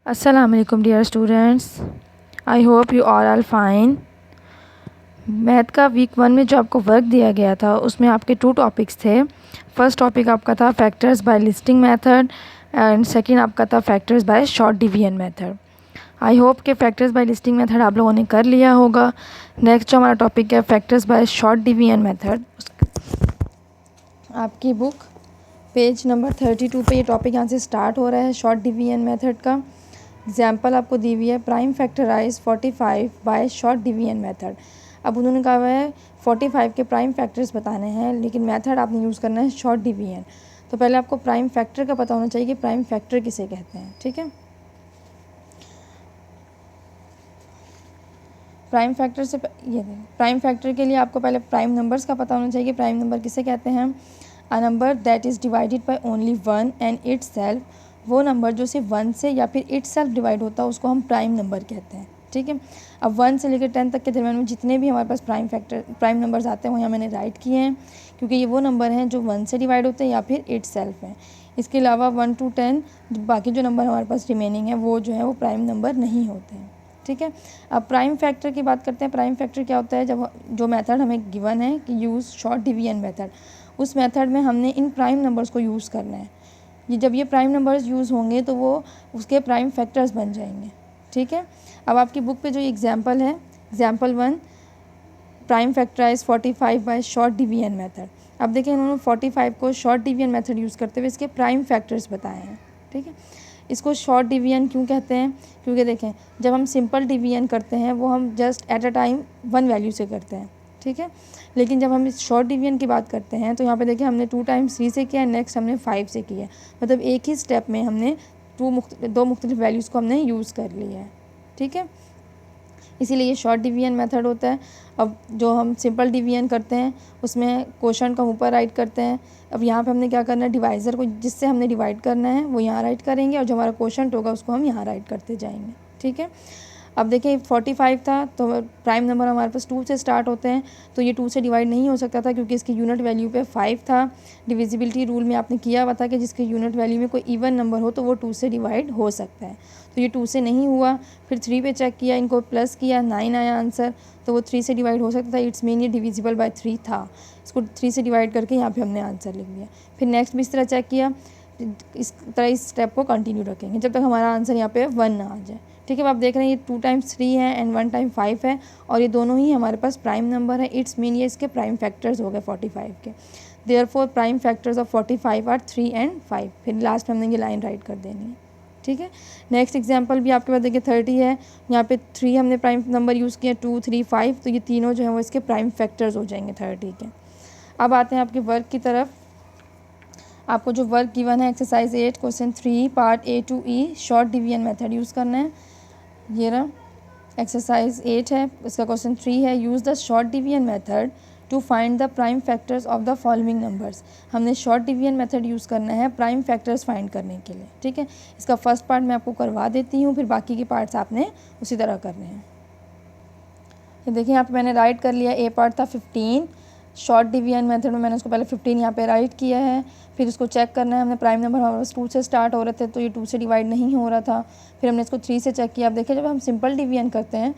अस्सलाम वालेकुम dear students, I hope you are fine. Math का वीक 1 में जो आपको वर्क दिया गया था उसमें आपके 2 टॉपिक्स थे। फर्स्ट टॉपिक आपका था factors bye listing method and second आपका था factors bye short division method. I hope के फैक्टर्स बाय लिस्टिंग मेथड आप लोगों ने कर लिया होगा। नेक्स्ट जो हमारा टॉपिक है factors bye short division method, आपकी बुक पेज नंबर 32 पे ये टॉपिक यहाँ से स्टार्ट हो रहा है शॉर्ट डिवीजन मेथड का। एग्जाम्पल आपको दी हुई है prime factorise 45 by short division method. अब उन्होंने कहा हुआ है 45 के प्राइम फैक्टर्स बताने हैं, लेकिन मेथड आपने यूज़ करना है शॉर्ट डिवीजन। तो पहले आपको प्राइम फैक्टर का पता होना चाहिए कि प्राइम फैक्टर किसे कहते हैं, ठीक है। प्राइम फैक्टर से ये प्राइम फैक्टर के लिए आपको पहले प्राइम नंबर्स का पता होना चाहिए कि प्राइम नंबर किसे कहते हैं। A number that is divided by only 1 and itself, वो नंबर जो सिर्फ 1 से या फिर इटसेल्फ डिवाइड होता है उसको हम प्राइम नंबर कहते हैं, ठीक है। अब 1 से लेकर 10 तक के दरम्यान में जितने भी हमारे पास प्राइम नंबर्स आते हैं वो यहाँ मैंने राइट किए हैं, क्योंकि ये वो नंबर हैं जो 1 से डिवाइड होते हैं या फिर इटसेल्फ हैं। इसके अलावा 1 to 10 बाकी जो नंबर हमारे पास रिमेनिंग है वो जो है वो प्राइम नंबर नहीं होते हैं, ठीक है। अब प्राइम फैक्टर की बात करते हैं। प्राइम फैक्टर क्या होता है, जब जो मेथड हमें गिवन है कि यूज़ शॉर्ट डिवीजन मेथड, उस मेथड में हमने इन प्राइम नंबर्स को यूज़ करना है। ये जब ये प्राइम नंबर्स यूज़ होंगे तो वो उसके प्राइम फैक्टर्स बन जाएंगे, ठीक है। अब आपकी बुक पे जो एग्जांपल है, example 1 prime factorise 45 by short division method. अब देखिए इन्होंने 45 को शॉर्ट डिवीजन मेथड यूज़ करते हुए इसके प्राइम फैक्टर्स बताए हैं, ठीक है। इसको शॉर्ट डिवीजन क्यों कहते हैं, क्योंकि देखें जब हम सिंपल डिवीजन करते हैं वो हम just at a time 1 value से करते हैं, ठीक है। लेकिन जब हम इस शॉर्ट डिवीजन की बात करते हैं तो यहाँ पे देखिए हमने 2 टाइम्स 3 से किया है, नेक्स्ट हमने 5 से किया है। मतलब एक ही स्टेप में हमने दो मुख्तलिफ वैल्यूज़ को हमने यूज़ कर लिया है, ठीक है। इसीलिए ये शॉर्ट डिवीजन मेथड होता है। अब जो हम सिंपल डिवीजन करते हैं उसमें क्वोशंट को ऊपर राइट करते हैं। अब यहाँ पे हमने क्या करना है, डिवाइज़र को जिससे हमने डिवाइड करना है वो यहाँ राइट करेंगे और जो हमारा क्वोशंट होगा उसको हम यहाँ राइट करते जाएंगे, ठीक है। अब देखिए 45 था तो प्राइम नंबर हमारे पास 2 से स्टार्ट होते हैं, तो ये 2 से डिवाइड नहीं हो सकता था क्योंकि इसकी यूनिट वैल्यू पे 5 था। डिविजिबिलिटी रूल में आपने किया हुआ था कि जिसके यूनिट वैल्यू में कोई इवन नंबर हो तो वो 2 से डिवाइड हो सकता है, तो ये 2 से नहीं हुआ। फिर 3 पे चेक किया, इनको प्लस किया, 9 आया आंसर, तो वो 3 से डिवाइड हो सकता था। इट्स मीन ये डिविजिबल बाय 3 था, इसको 3 से डिवाइड करके यहाँ पे हमने आंसर लिख दिया। फिर नेक्स्ट भी इस तरह चेक किया, इस तरह इस स्टेप को कंटिन्यू रखेंगे जब तक हमारा आंसर यहाँ पे 1 ना आ जाए, ठीक है। अब आप देख रहे हैं ये 2 टाइम्स 3 है एंड 1 टाइम 5 है और ये दोनों ही हमारे पास प्राइम नंबर है। इट्स मीन ये इसके प्राइम फैक्टर्स हो गए 45 के। Therefore prime factors of 45 are 3 and 5। फिर लास्ट में हमने ये लाइन राइट कर देनी है, ठीक है। नेक्स्ट एग्जांपल भी आपके पास देखिए 30 है, यहाँ पे 3 हमने प्राइम नंबर यूज़ किया, 2 3 5, तो ये तीनों जो है वो इसके प्राइम फैक्टर्स हो जाएंगे 30 के। अब आते हैं आपके वर्क की तरफ। आपको जो वर्क गिवन है exercise 8 question 3 part A to E short division method use करना है। ये रहा एक्सरसाइज 8 है, इसका क्वेश्चन 3 है, use the short division method to find the prime factors of the following numbers. हमने शॉर्ट डिवीजन मेथड यूज़ करना है प्राइम फैक्टर्स फाइंड करने के लिए, ठीक है। इसका फर्स्ट पार्ट मैं आपको करवा देती हूँ, फिर बाकी के पार्ट्स आपने उसी तरह करने हैं। ये देखिए यहाँ पे मैंने राइट कर लिया, ए पार्ट था 15, शॉर्ट डिवीजन मेथड में मैंने उसको पहले 15 यहाँ पे राइट किया है। फिर इसको चेक करना है, हमने प्राइम नंबर हमारे पास 2 से स्टार्ट हो रहे थे तो ये 2 से डिवाइड नहीं हो रहा था। फिर हमने इसको 3 से चेक किया। अब देखिए जब हम सिंपल डिवीजन करते हैं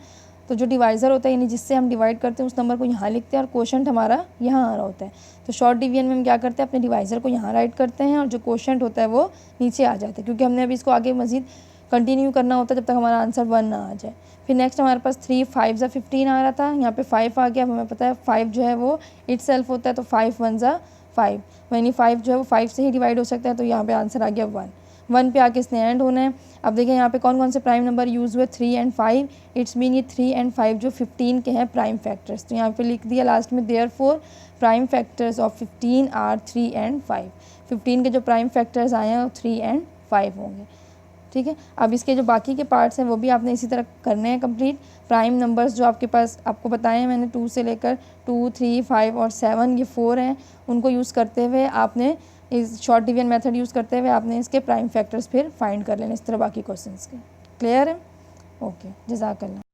तो जो डिवाइज़र होता है यानी जिससे हम डिवाइड करते हैं उस नंबर को यहाँ लिखते हैं और क्वोशंट हमारा यहाँ आ रहा होता है। तो शॉर्ट डिवीजन में हम क्या करते हैं, अपने डिवाइज़र को यहाँ राइट करते हैं और जो क्वोशंट होता है वो नीचे आ जाता है, क्योंकि हमने अभी इसको आगे मज़ीद कंटिन्यू करना होता है जब तक हमारा आंसर 1 ना आ जाए। फिर नेक्स्ट हमारे पास 3 5 ज़ा 15 आ रहा था, यहाँ पे 5 आ गया। अब हमें पता है 5 जो है वो इटसेल्फ होता है, तो 5 1 ज़ा 5, यानी 5 जो है वो 5 से ही डिवाइड हो सकता है, तो यहाँ पे आंसर आ गया 1 पे आके इसने एंड होना है। अब देखिए यहाँ पे कौन कौन से प्राइम नंबर यूज़ हुए, 3 एंड 5। इट्स मीन ये 3 एंड 5 जो 15 के हैं प्राइम फैक्टर्स, तो यहाँ पे लिख दिया लास्ट में therefore prime factors of 15 are 3 and 5। 15 के जो प्राइम फैक्टर्स आए हैं वो 3 एंड 5 होंगे, ठीक है। अब इसके जो बाकी के पार्ट्स हैं वो भी आपने इसी तरह करने हैं कंप्लीट। प्राइम नंबर्स जो आपके पास आपको बताए हैं मैंने 2 से लेकर 2 3 5 और 7 ये 4 हैं, उनको यूज़ करते हुए आपने इस शॉर्ट डिवीजन मेथड यूज़ करते हुए आपने इसके प्राइम फैक्टर्स फिर फाइंड कर लेने इस तरह बाकी क्वेश्चंस के। क्लियर है? ओके, जज़ाकल्लाह।